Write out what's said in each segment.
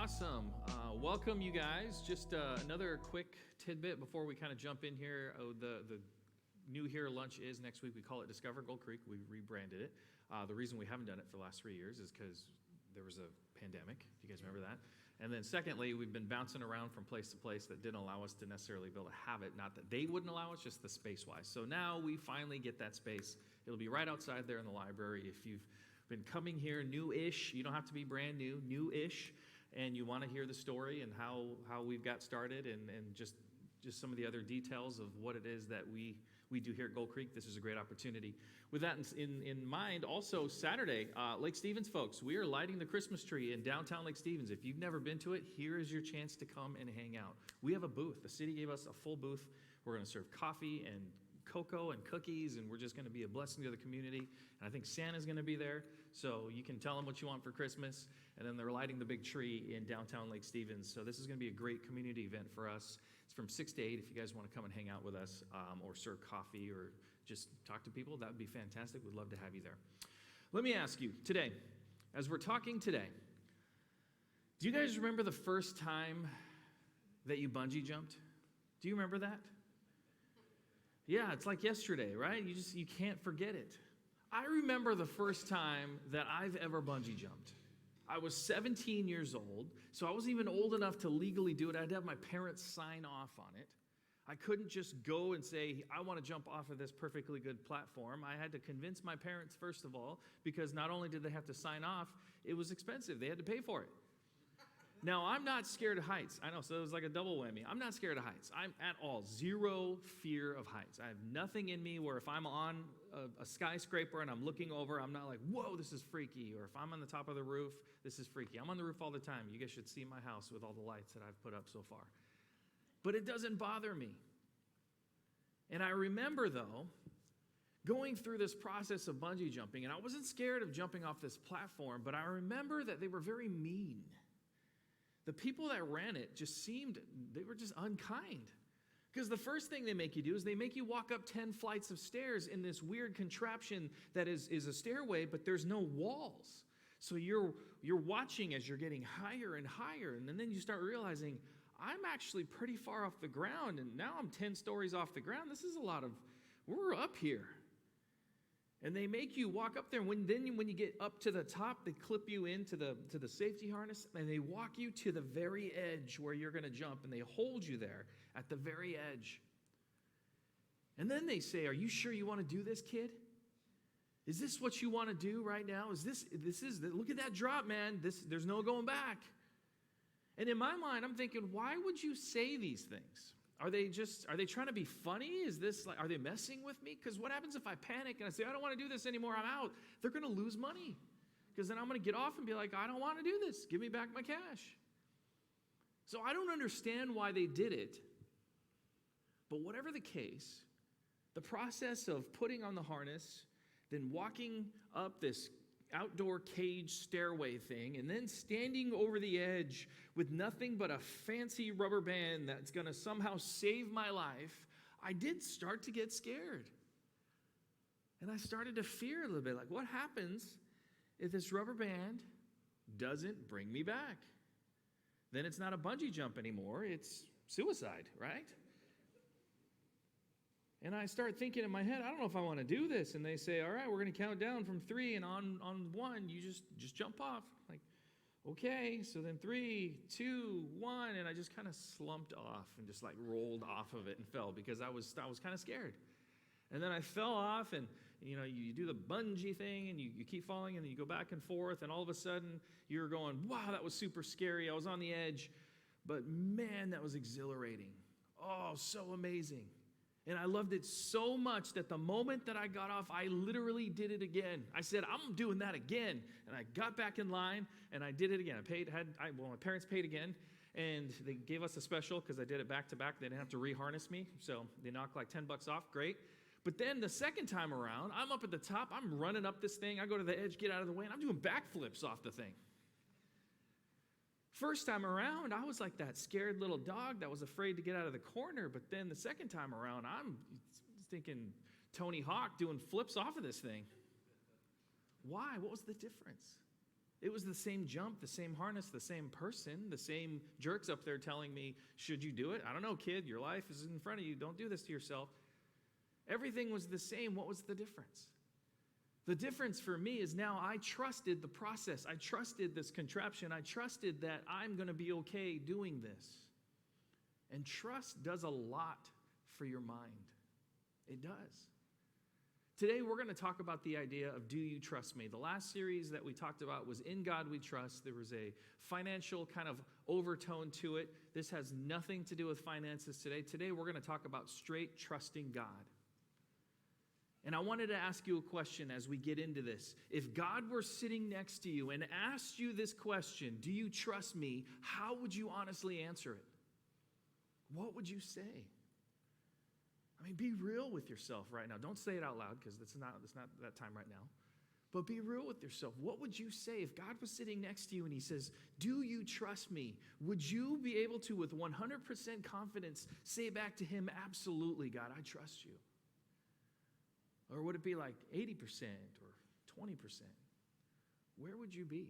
Awesome. Welcome, you guys. Just another quick tidbit before we kind of jump in here. The new here lunch is next week. We call it Discover Gold Creek. We rebranded it. The reason we haven't done it for the last 3 years is because there was a pandemic. Do you guys remember that? And then secondly, we've been bouncing around from place to place that didn't allow us to necessarily be able to have it. Not that they wouldn't allow us, just the space-wise. So now we finally get that space. It'll be right outside there in the library. If you've been coming here new-ish, you don't have to be brand new, new-ish, and you want to hear the story and how we've got started and just some of the other details of what it is that we do here at Gold Creek, this is a great opportunity. With that in mind, also Saturday, Lake Stevens folks, we are lighting the Christmas tree in downtown Lake Stevens. If you've never been to it, here is your chance to come and hang out. We have a booth. The city gave us a full booth. We're going to serve coffee and cocoa and cookies, and we're just going to be a blessing to the community. And I think Santa's going to be there, so you can tell them what you want for Christmas. And then they're lighting the big tree in downtown Lake Stevens. So this is going to be a great community event for us. It's from 6 to 8 if you guys want to come and hang out with us or serve coffee or just talk to people. That would be fantastic. We'd love to have you there. Let me ask you today, as we're talking today, do you guys remember the first time that you bungee jumped? Do you remember that? Yeah, it's like yesterday, right? You can't forget it. I remember the first time that I've ever bungee jumped. I was 17 years old, so I wasn't even old enough to legally do it. I had to have my parents sign off on it. I couldn't just go and say, I want to jump off of this perfectly good platform. I had to convince my parents, first of all, because not only did they have to sign off, it was expensive. They had to pay for it. Now, I'm not scared of heights. I know, so it was like a double whammy. I'm not scared of heights. I'm at all zero fear of heights. I have nothing in me where if I'm on a skyscraper and I'm looking over, I'm not like, whoa, this is freaky. Or if I'm on the top of the roof, this is freaky. I'm on the roof all the time. You guys should see my house with all the lights that I've put up so far. But it doesn't bother me. And I remember, though, going through this process of bungee jumping, and I wasn't scared of jumping off this platform, but I remember that they were very mean. The people that ran it they were just unkind. Because the first thing they make you do is they make you walk up 10 flights of stairs in this weird contraption that is a stairway, but there's no walls. So you're watching as you're getting higher and higher, and then you start realizing, I'm actually pretty far off the ground, and now I'm 10 stories off the ground. This is we're up here. And they make you walk up there, and when you get up to the top, they clip you into the safety harness, and they walk you to the very edge where you're going to jump, and they hold you there at the very edge. And then they say, are you sure you want to do this, kid? Is this what you want to do right now? Look at that drop, man. There's no going back. And in my mind, I'm thinking, why would you say these things? Are they trying to be funny? Are they messing with me? Because what happens if I panic and I say, I don't want to do this anymore, I'm out? They're going to lose money. Because then I'm going to get off and be like, I don't want to do this. Give me back my cash. So I don't understand why they did it. But whatever the case, the process of putting on the harness, then walking up this outdoor cage stairway thing, and then standing over the edge with nothing but a fancy rubber band that's going to somehow save my life, I did start to get scared. And I started to fear a little bit, like what happens if this rubber band doesn't bring me back? Then it's not a bungee jump anymore, it's suicide, right? And I start thinking in my head, I don't know if I want to do this. And they say, all right, we're going to count down from 3, and on 1, you just jump off. Like, okay, so then 3, 2, 1, and I just kind of slumped off and just like rolled off of it and fell because I was kind of scared. And then I fell off, and you do the bungee thing, and you keep falling, and then you go back and forth, and all of a sudden you're going, wow, that was super scary. I was on the edge, but man, that was exhilarating. Oh, so amazing. And I loved it so much that the moment that I got off, I literally did it again. I said, I'm doing that again. And I got back in line, and I did it again. My parents paid again, and they gave us a special because I did it back to back. They didn't have to reharness me, so they knocked like $10 off. Great. But then the second time around, I'm up at the top. I'm running up this thing. I go to the edge, get out of the way, and I'm doing backflips off the thing. First time around, I was like that scared little dog that was afraid to get out of the corner. But then the second time around, I'm thinking Tony Hawk doing flips off of this thing. Why? What was the difference? It was the same jump, the same harness, the same person, the same jerks up there telling me, should you do it? I don't know, kid, your life is in front of you. Don't do this to yourself. Everything was the same. What was the difference? The difference for me is now I trusted the process. I trusted this contraption. I trusted that I'm going to be okay doing this. And trust does a lot for your mind. It does. Today, we're going to talk about the idea of do you trust me? The last series that we talked about was In God We Trust. There was a financial kind of overtone to it. This has nothing to do with finances today. Today, we're going to talk about straight trusting God. And I wanted to ask you a question as we get into this. If God were sitting next to you and asked you this question, do you trust me? How would you honestly answer it? What would you say? I mean, be real with yourself right now. Don't say it out loud because it's not that time right now. But be real with yourself. What would you say if God was sitting next to you and he says, do you trust me? Would you be able to, with 100% confidence, say back to him, absolutely, God, I trust you? Or would it be like 80% or 20%? Where would you be?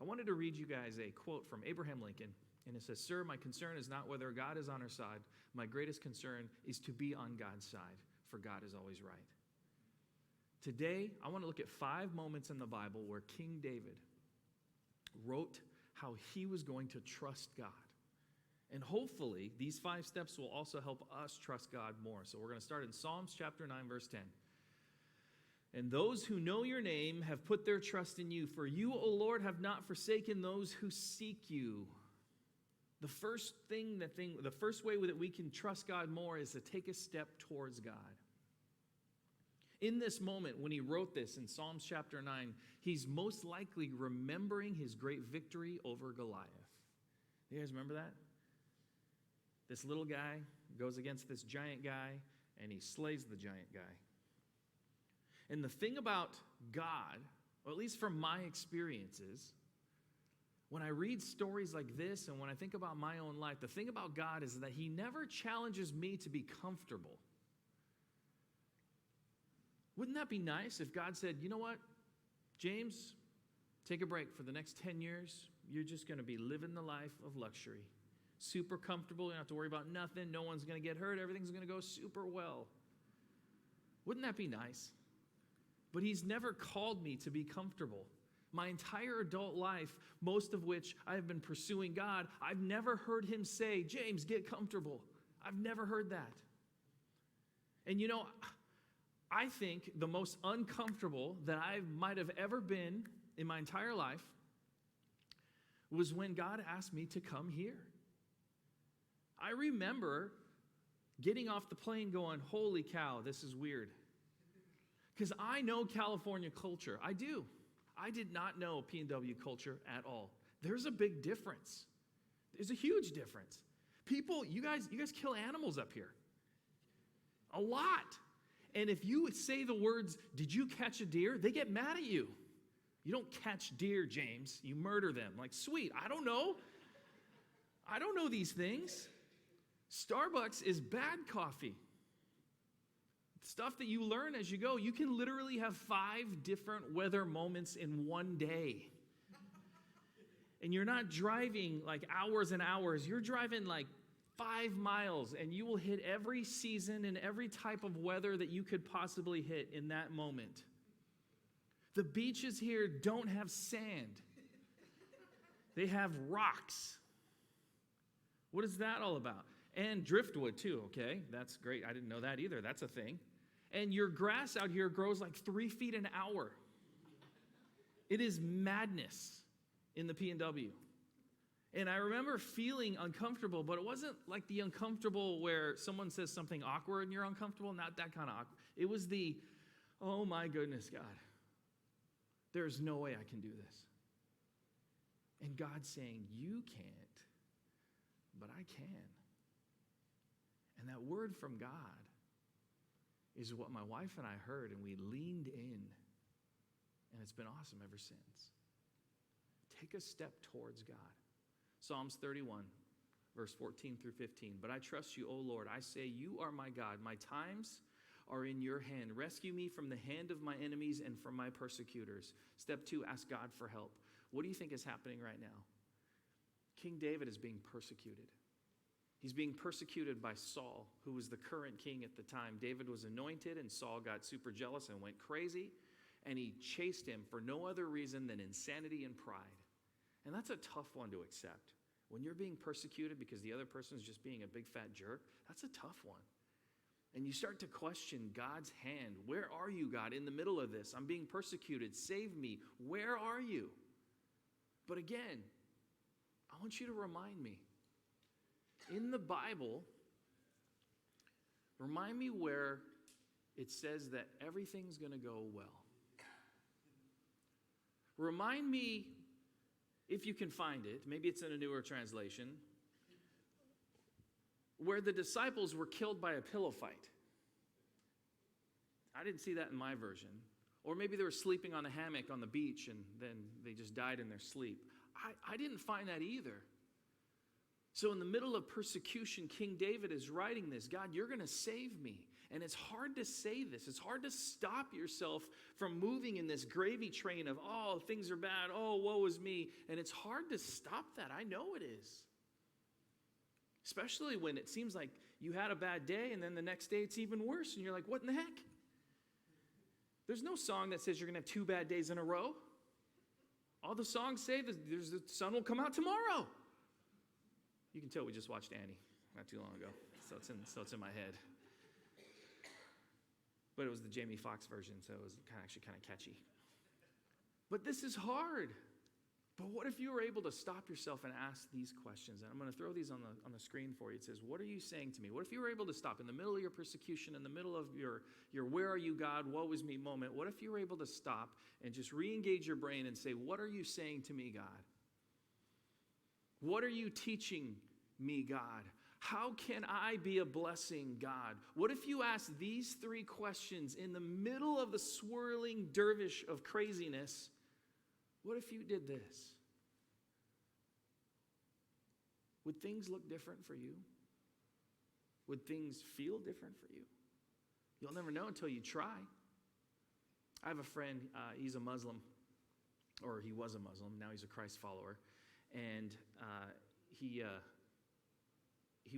I wanted to read you guys a quote from Abraham Lincoln. And it says, sir, my concern is not whether God is on our side. My greatest concern is to be on God's side, for God is always right. Today, I want to look at 5 moments in the Bible where King David wrote how he was going to trust God. And hopefully, these 5 steps will also help us trust God more. So we're going to start in Psalms chapter 9, verse 10. And those who know your name have put their trust in you, for you, O Lord, have not forsaken those who seek you. The first way that we can trust God more is to take a step towards God. In this moment, when he wrote this in Psalms chapter 9, he's most likely remembering his great victory over Goliath. You guys remember that? This little guy goes against this giant guy, and he slays the giant guy. And the thing about God, or at least from my experiences, when I read stories like this and when I think about my own life, the thing about God is that he never challenges me to be comfortable. Wouldn't that be nice if God said, you know what, James, take a break for the next 10 years. You're just going to be living the life of luxury. Super comfortable. You don't have to worry about nothing. No one's going to get hurt. Everything's going to go super well. Wouldn't that be nice? But he's never called me to be comfortable. My entire adult life, most of which I have been pursuing God, I've never heard him say, James, get comfortable. I've never heard that. And you know, I think the most uncomfortable that I might have ever been in my entire life was when God asked me to come here. I remember getting off the plane going, holy cow, this is weird. Because I know California culture. I do. I did not know PNW culture at all. There's a big difference. There's a huge difference. People, you guys kill animals up here. A lot. And if you would say the words, did you catch a deer? They get mad at you. You don't catch deer, James. You murder them. Like, sweet, I don't know. I don't know these things. Starbucks is bad coffee. Stuff that you learn as you go. You can literally have 5 different weather moments in one day. And you're not driving like hours and hours. You're driving like 5 miles, and you will hit every season and every type of weather that you could possibly hit in that moment. The beaches here don't have sand. They have rocks. What is that all about? And driftwood too, okay? That's great. I didn't know that either. That's a thing. And your grass out here grows like 3 feet an hour. It is madness in the PNW. And I remember feeling uncomfortable, but it wasn't like the uncomfortable where someone says something awkward and you're uncomfortable. Not that kind of awkward. It was the, oh my goodness, God. There's no way I can do this. And God saying, you can't, but I can. And that word from God is what my wife and I heard, and we leaned in. And it's been awesome ever since. Take a step towards God. Psalms 31, verse 14 through 15. But I trust you, O Lord. I say, you are my God. My times are in your hand. Rescue me from the hand of my enemies and from my persecutors. Step 2, ask God for help. What do you think is happening right now? King David is being persecuted. He's being persecuted by Saul, who was the current king at the time. David was anointed, and Saul got super jealous and went crazy, and he chased him for no other reason than insanity and pride. And that's a tough one to accept. When you're being persecuted because the other person is just being a big fat jerk, that's a tough one. And you start to question God's hand. Where are you, God, in the middle of this? I'm being persecuted. Save me. Where are you? But again, I want you to remind me. In the Bible, remind me where it says that everything's going to go well. Remind me, if you can find it, maybe it's in a newer translation, where the disciples were killed by a pillow fight. I didn't see that in my version. Or maybe they were sleeping on a hammock on the beach and then they just died in their sleep. I didn't find that either. So in the middle of persecution, King David is writing this. God, you're going to save me. And it's hard to say this. It's hard to stop yourself from moving in this gravy train of, oh, things are bad. Oh, woe is me. And it's hard to stop that. I know it is. Especially when it seems like you had a bad day and then the next day it's even worse. And you're like, what in the heck? There's no song that says you're going to have 2 bad days in a row. All the songs say that the sun will come out tomorrow. You can tell we just watched Annie not too long ago, so it's in my head. But it was the Jamie Foxx version, so it was actually kind of catchy. But this is hard. But what if you were able to stop yourself and ask these questions? And I'm going to throw these on the screen for you. It says, what are you saying to me? What if you were able to stop in the middle of your persecution, in the middle of your where are you, God, woe is me moment? What if you were able to stop and just re-engage your brain and say, what are you saying to me, God? What are you teaching me, God? How can I be a blessing, God? What if you asked these 3 questions in the middle of the swirling dervish of craziness? What if you did this? Would things look different for you? Would things feel different for you? You'll never know until you try. I have a friend, he's a Muslim, or he was a Muslim, now he's a Christ follower, and he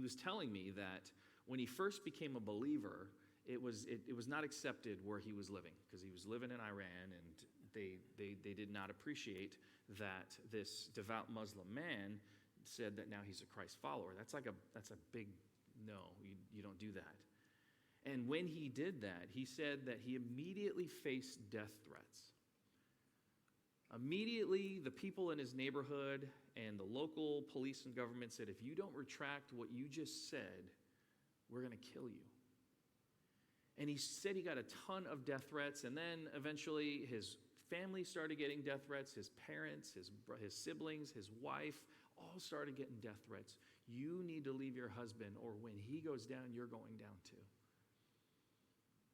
was telling me that when he first became a believer, it was not accepted where he was living, because he was living in Iran, and they did not appreciate that this devout Muslim man said that now he's a Christ follower. That's a big no. You don't do that. And when he did that, he said that he immediately faced death threats. Immediately, the people in his neighborhood and the local police and government said, if you don't retract what you just said, we're going to kill you. And he said he got a ton of death threats, and then eventually his family started getting death threats, his parents, his siblings, his wife, all started getting death threats. You need to leave your husband, or when he goes down, you're going down too.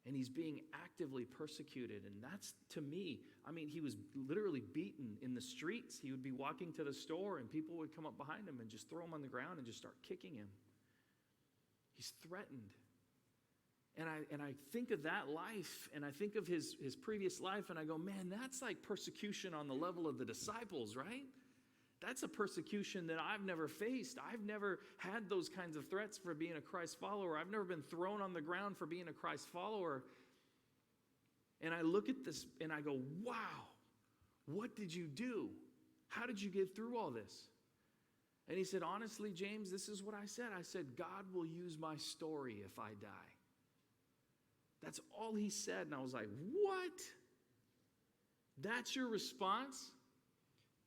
And he's being actively persecuted, and that's, to me, he was literally beaten in the streets. He would be walking to the store, and people would come up behind him and just throw him on the ground and just start kicking him. He's threatened. And I think of that life, and I think of his previous life, and I go, man, that's like persecution on the level of the disciples, right? That's a persecution that I've never faced. I've never had those kinds of threats for being a Christ follower. I've never been thrown on the ground for being a Christ follower. And I look at this and I go, wow, what did you do? How did you get through all this? And he said, honestly, James, this is what I said. I said, God will use my story if I die. That's all he said. And I was like, what? That's your response?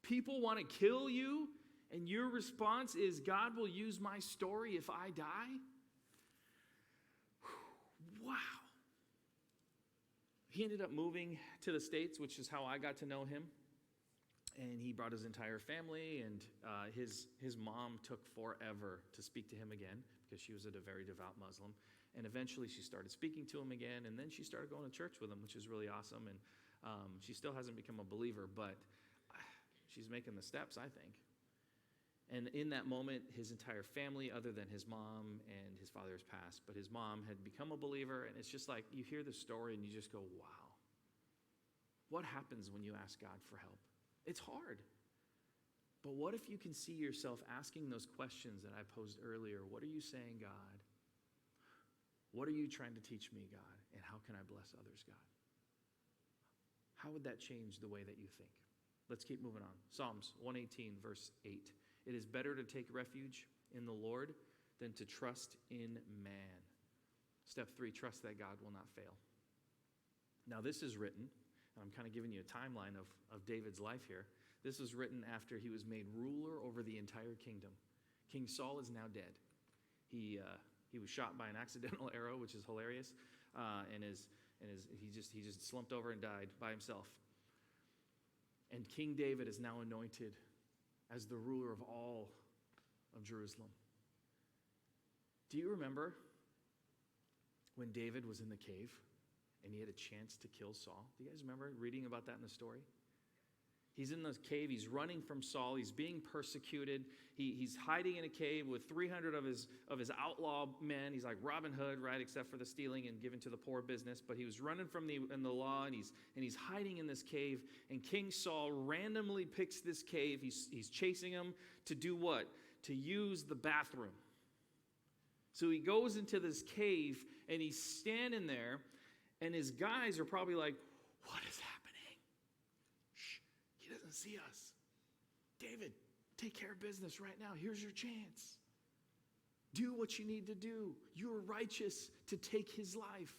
People want to kill you, and your response is, God will use my story if I die? Wow. He ended up moving to the States, which is how I got to know him. And he brought his entire family, and his mom took forever to speak to him again because she was a very devout Muslim. And eventually she started speaking to him again, and then she started going to church with him, which is really awesome. And she still hasn't become a believer, but she's making the steps, I think. And in that moment, his entire family, other than his mom and his father, has passed. But his mom had become a believer. And it's just like you hear the story and you just go, wow. What happens when you ask God for help? It's hard. But what if you can see yourself asking those questions that I posed earlier? What are you saying, God? What are you trying to teach me, God? And how can I bless others, God? How would that change the way that you think? Let's keep moving on. Psalms 118, verse 8. It is better to take refuge in the Lord than to trust in man. Step 3, trust that God will not fail. Now this is written, and I'm kind of giving you a timeline of David's life here. This was written after he was made ruler over the entire kingdom. King Saul is now dead. He was shot by an accidental arrow, which is hilarious, and he just slumped over and died by himself. And King David is now anointed as the ruler of all of Jerusalem. Do you remember when David was in the cave and he had a chance to kill Saul? Do you guys remember reading about that in the story? He's in the cave. He's running from Saul. He's being persecuted. He's hiding in a cave with 300 of his outlaw men. He's like Robin Hood, right, except for the stealing and giving to the poor business. But he was running from the law, and he's hiding in this cave. And King Saul randomly picks this cave. He's chasing him to do what? To use the bathroom. So he goes into this cave, and he's standing there, and his guys are probably like, what is happening? He doesn't see us. David, take care of business right now. Here's your chance. Do what you need to do. You're righteous to take his life.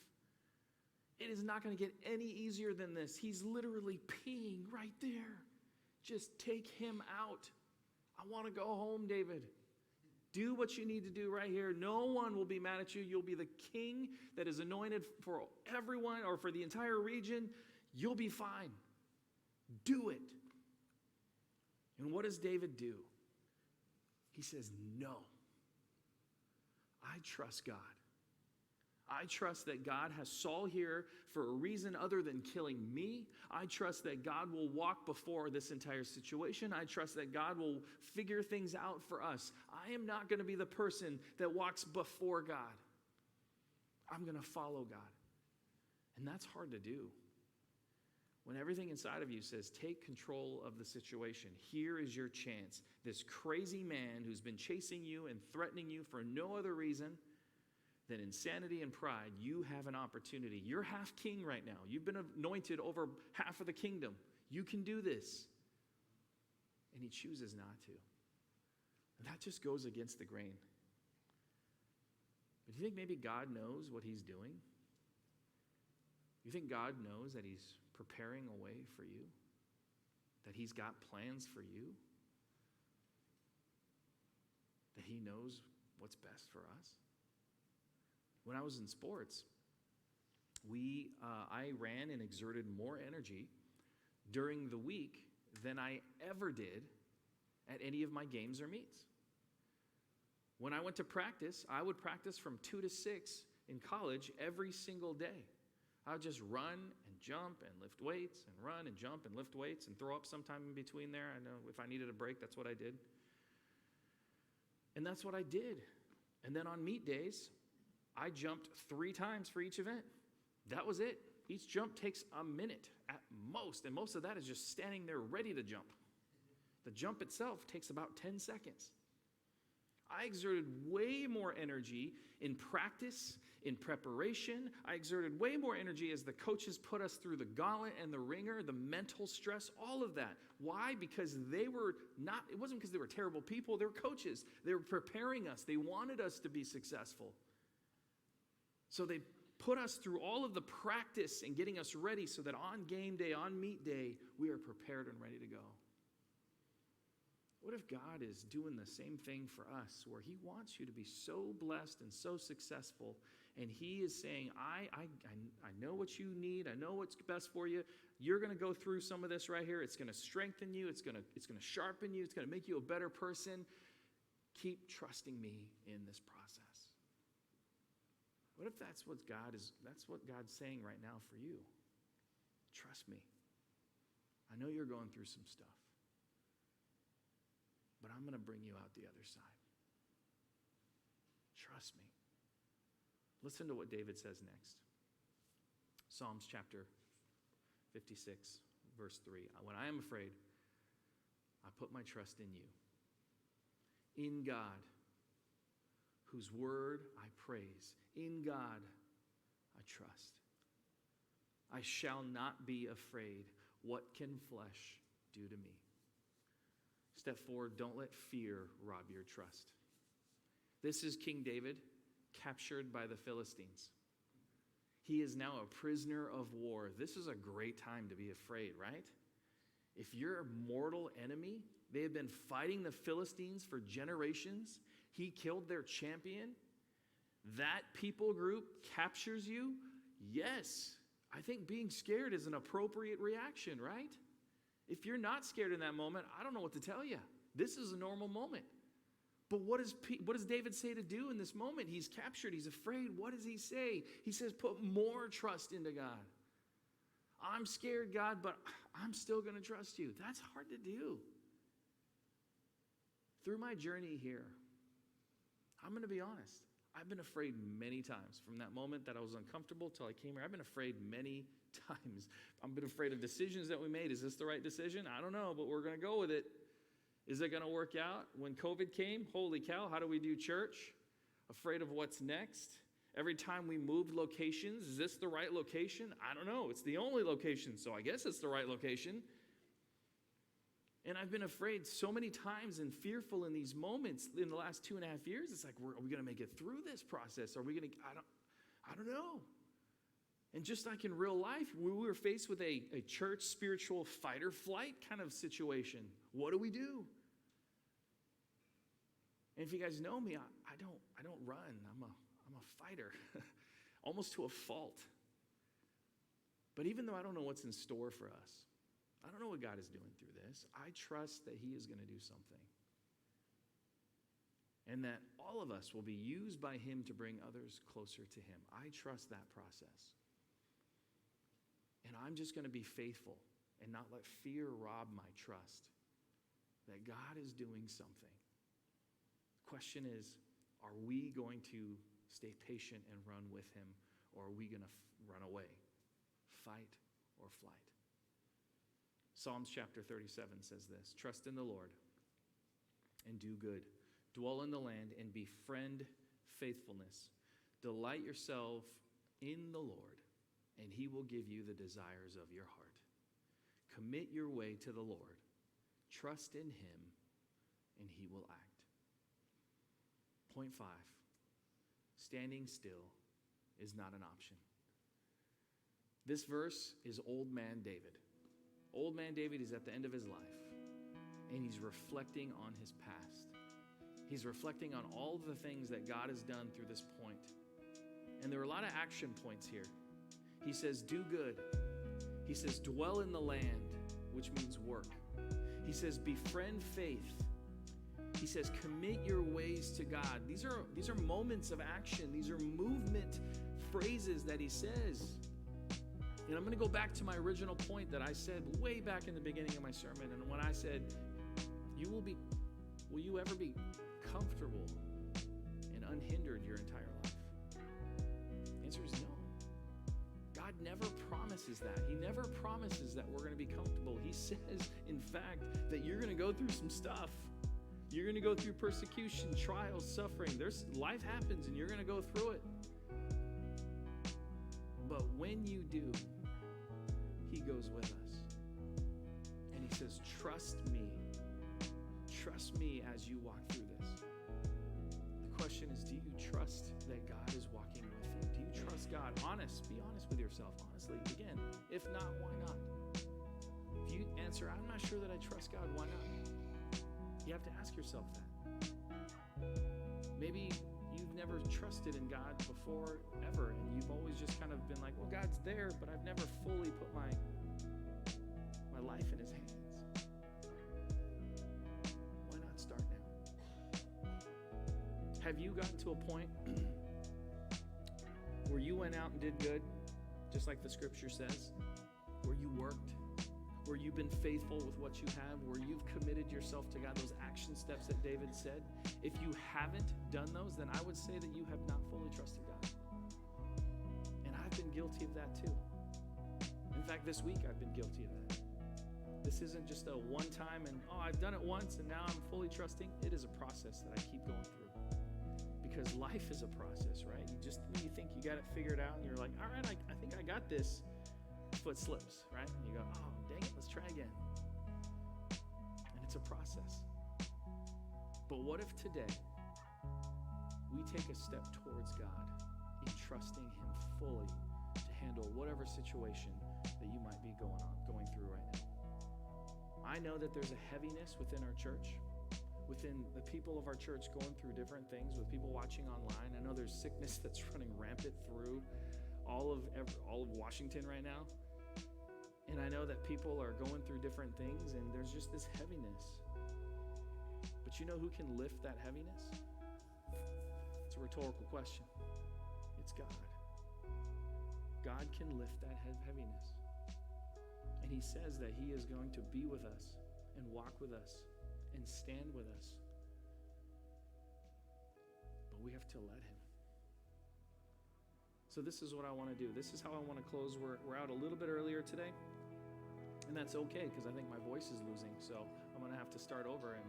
It is not going to get any easier than this. He's literally peeing right there. Just take him out. I want to go home, David. Do what you need to do right here. No one will be mad at you. You'll be the king that is anointed for everyone or for the entire region. You'll be fine. Do it. And what does David do? He says, no. I trust God. I trust that God has Saul here for a reason other than killing me. I trust that God will walk before this entire situation. I trust that God will figure things out for us. I am not going to be the person that walks before God. I'm going to follow God. And that's hard to do. When everything inside of you says, take control of the situation. Here is your chance. This crazy man who's been chasing you and threatening you for no other reason than insanity and pride, you have an opportunity. You're half king right now. You've been anointed over half of the kingdom. You can do this. And he chooses not to. And that just goes against the grain. But do you think maybe God knows what he's doing? You think God knows that he's preparing a way for you? That he's got plans for you? That he knows what's best for us? When I was in sports, I ran and exerted more energy during the week than I ever did at any of my games or meets. When I went to practice, I would practice from 2 to 6 in college every single day. I would just run and jump and lift weights and run and jump and lift weights and throw up sometime in between there. I know if I needed a break, that's what I did. And that's what I did. And then on meet days, I jumped 3 times for each event. That was it. Each jump takes a minute at most, and most of that is just standing there ready to jump. The jump itself takes about 10 seconds. I exerted way more energy in practice, in preparation. I exerted way more energy as the coaches put us through the gauntlet and the ringer, the mental stress, all of that. Why? Because it wasn't because they were terrible people. They were coaches. They were preparing us. They wanted us to be successful. So they put us through all of the practice and getting us ready so that on game day, on meet day, we are prepared and ready to go. What if God is doing the same thing for us, where he wants you to be so blessed and so successful, and he is saying, I know what you need. I know what's best for you. You're going to go through some of this right here. It's going to strengthen you. It's going to sharpen you. It's going to make you a better person. Keep trusting me in this process. What if that's what God's saying right now for you? Trust me. I know you're going through some stuff. but I'm going to bring you out the other side. Trust me. Listen to what David says next. Psalms chapter 56, verse 3. When I am afraid, I put my trust in you. In God, whose word I praise. In God, I trust. I shall not be afraid. What can flesh do to me? Step 4, don't let fear rob your trust. This is King David, captured by the Philistines. He is now a prisoner of war. This is a great time to be afraid, right? If your mortal enemy, they have been fighting the Philistines for generations. He killed their champion. That people group captures you. Yes, I think being scared is an appropriate reaction, right? If you're not scared in that moment, I don't know what to tell you. This is a normal moment. But what does David say to do in this moment? He's captured. He's afraid. What does he say? He says, put more trust into God. I'm scared, God, but I'm still going to trust you. That's hard to do. Through my journey here, I'm going to be honest. I've been afraid many times. From that moment that I was uncomfortable till I came here, I've been afraid many times. I've been afraid of decisions that we made. Is this the right decision? I don't know, but we're going to go with it. Is it going to work out? When COVID came, holy cow, how do we do church? Afraid of what's next. Every time we moved locations, is this the right location? I don't know. It's the only location, so I guess it's the right location. And I've been afraid so many times and fearful in these moments in the last 2.5 years. It's like, are we going to make it through this process? Are we going to, I don't know. And just like in real life, we were faced with a church spiritual fight or flight kind of situation. What do we do? And if you guys know me, I don't run. I'm a fighter, almost to a fault. But even though I don't know what's in store for us, I don't know what God is doing through this, I trust that he is going to do something. And that all of us will be used by him to bring others closer to him. I trust that process. And I'm just going to be faithful and not let fear rob my trust that God is doing something. The question is, are we going to stay patient and run with him, or are we going to run away, fight or flight? Psalms chapter 37 says this, trust in the Lord and do good. Dwell in the land and befriend faithfulness. Delight yourself in the Lord, and he will give you the desires of your heart. Commit your way to the Lord. Trust in him, and he will act. Point 5, standing still is not an option. This verse is old man David. Old man David is at the end of his life, and he's reflecting on his past. He's reflecting on all the things that God has done through this point. And there are a lot of action points here. He says, do good. He says, dwell in the land, which means work. He says, befriend faith. He says, commit your ways to God. These are moments of action. These are movement phrases that he says. And I'm going to go back to my original point that I said way back in the beginning of my sermon. And when I said, will you ever be comfortable and unhindered your entire life? The answer is no. God never promises that. He never promises that we're going to be comfortable. He says, in fact, that you're going to go through some stuff. You're going to go through persecution, trials, suffering. Life happens and you're going to go through it. But when you do, he goes with us. And he says, trust me. Trust me as you walk through this. The question is, do you trust that God is walking with you? Do you trust God? Be honest with yourself, honestly. Again, if not, why not? If you answer, I'm not sure that I trust God, why not? You have to ask yourself that. Maybe you've never trusted in God before, ever, and you've always just kind of been like, well, God's there, but I've never fully put my life in his hands. Why not start now? Have you gotten to a point where you went out and did good, just like the scripture says, where you worked, where you've been faithful with what you have, where you've committed yourself to God, those action steps that David said. If you haven't done those, then I would say that you have not fully trusted God. And I've been guilty of that too. In fact, this week I've been guilty of that. This isn't just a one time and, I've done it once and now I'm fully trusting. It is a process that I keep going through. Because life is a process, right? When you think you got it figured out and you're like, all right, I think I got this, foot slips, right? And you go, oh, dang it, let's try again. And it's a process. But what if today we take a step towards God in trusting Him fully to handle whatever situation that you might be going through right now? I know that there's a heaviness within our church, within the people of our church going through different things, with people watching online. I know there's sickness that's running rampant through all of Washington right now. And I know that people are going through different things, and there's just this heaviness. But you know who can lift that heaviness? It's a rhetorical question. It's God. God can lift that heaviness. And He says that He is going to be with us and walk with us and stand with us. But we have to let Him. So this is what I want to do. This is how I want to close. We're out a little bit earlier today. And that's okay, because I think my voice is losing. So I'm going to have to start over and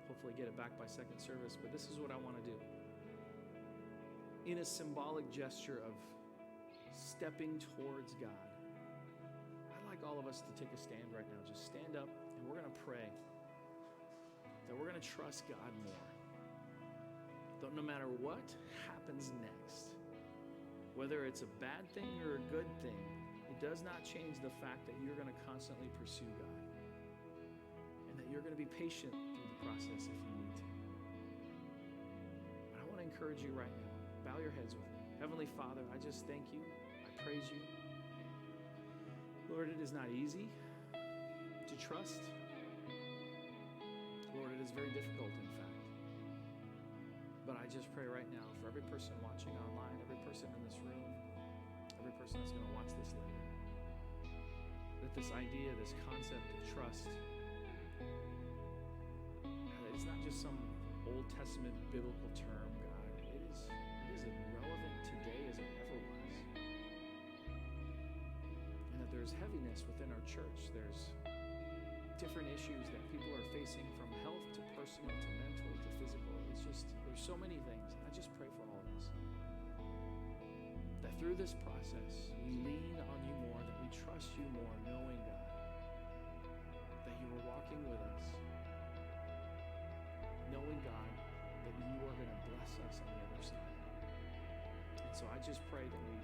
hopefully get it back by second service. But this is what I want to do. In a symbolic gesture of stepping towards God, I'd like all of us to take a stand right now. Just stand up, and we're going to pray that we're going to trust God more. That no matter what happens next, whether it's a bad thing or a good thing, it does not change the fact that you're going to constantly pursue God. And that you're going to be patient through the process if you need to. But I want to encourage you right now. Bow your heads with me. Heavenly Father, I just thank you. I praise you. Lord, it is not easy to trust. Lord, it is very difficult, in fact. But I just pray right now for every person watching online, every person in this room, every person that's going to watch this later, that this idea, this concept of trust, that it's not just some Old Testament biblical term, God. It is as relevant today as it ever was. And that there's heaviness within our church. There's different issues that people are facing, from health to personal to mental to physical. It's just, there's so many things. I just pray for all of us. That through this process, we lean on you more, that we trust you more, knowing, God, that you are walking with us. Knowing, God, that you are going to bless us on the other side. And so I just pray that we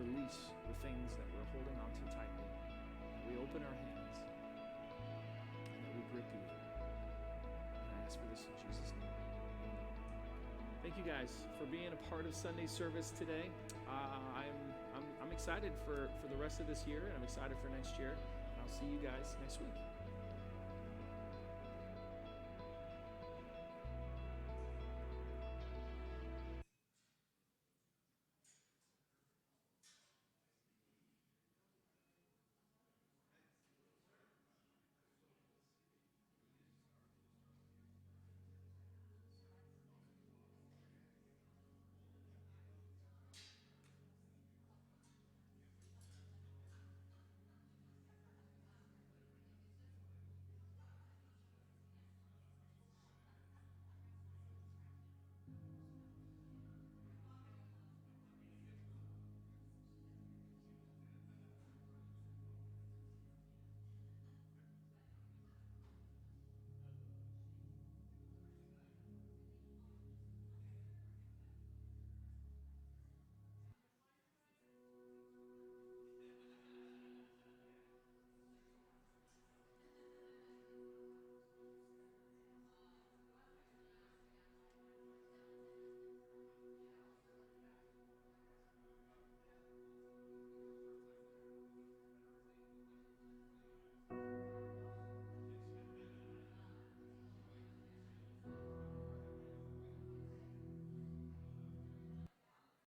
release the things that we're holding on to tightly, that we open our hands, and that we grip you. And I ask for this in Jesus' name. Amen. Thank you guys for being a part of Sunday service today. I'm excited for the rest of this year, and I'm excited for next year. And I'll see you guys next week.